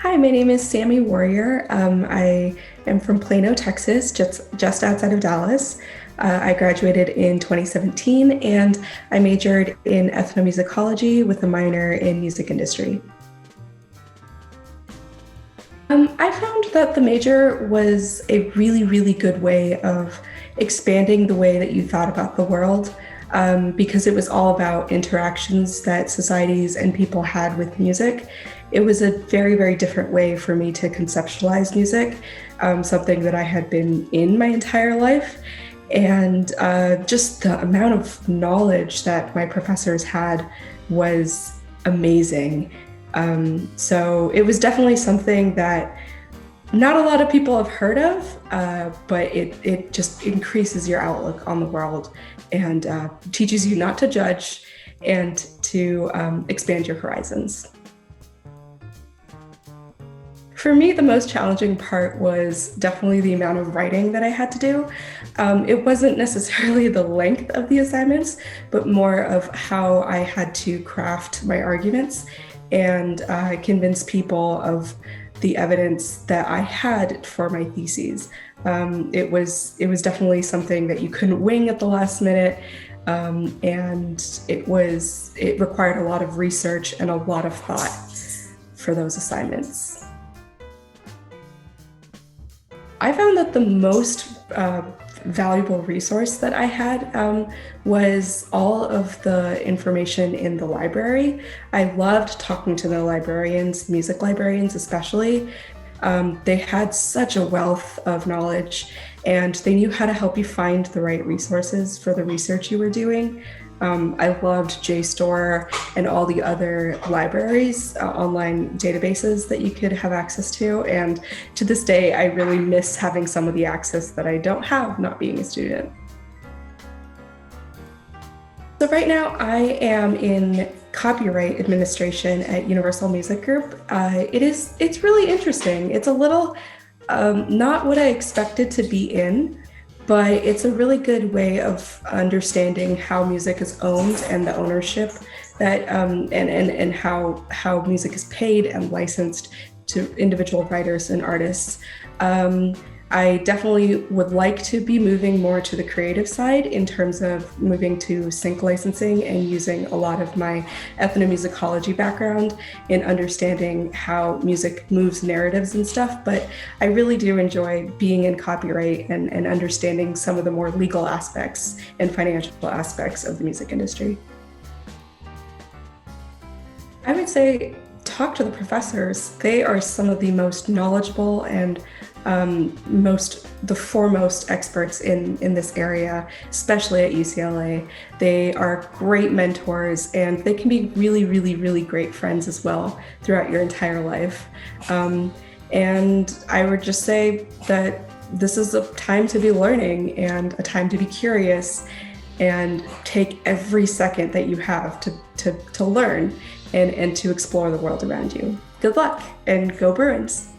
Hi, my name is Sammy Warrior. I am from Plano, Texas, just outside of Dallas. I graduated in 2017 and I majored in ethnomusicology with a minor in music industry. I found that the major was a really, really good way of expanding the way that you thought about the world, because it was all about interactions that societies and people had with music. It was a very, very different way for me to conceptualize music, something that I had been in my entire life. And just the amount of knowledge that my professors had was amazing. So it was definitely something that not a lot of people have heard of, but it just increases your outlook on the world and teaches you not to judge and to expand your horizons. For me, the most challenging part was definitely the amount of writing that I had to do. It wasn't necessarily the length of the assignments, but more of how I had to craft my arguments and convince people of the evidence that I had for my theses. It was definitely something that you couldn't wing at the last minute, and it required a lot of research and a lot of thought for those assignments. I found that the most valuable resource that I had was all of the information in the library. I loved talking to the librarians, music librarians especially. They had such a wealth of knowledge and they knew how to help you find the right resources for the research you were doing. I loved JSTOR and all the other libraries, online databases that you could have access to. And to this day, I really miss having some of the access that I don't have not being a student. So right now I am in copyright administration at Universal Music Group. It's really interesting. It's a little not what I expected to be in, but it's a really good way of understanding how music is owned and the ownership that and how music is paid and licensed to individual writers and artists. I definitely would like to be moving more to the creative side in terms of moving to sync licensing and using a lot of my ethnomusicology background in understanding how music moves narratives and stuff. But I really do enjoy being in copyright and understanding some of the more legal aspects and financial aspects of the music industry. I would say talk to the professors. They are some of the most knowledgeable and the foremost experts in this area, especially at UCLA. They are great mentors and they can be really, really, really great friends as well throughout your entire life. And I would just say that this is a time to be learning and a time to be curious and take every second that you have to learn and to explore the world around you. Good luck and go Bruins!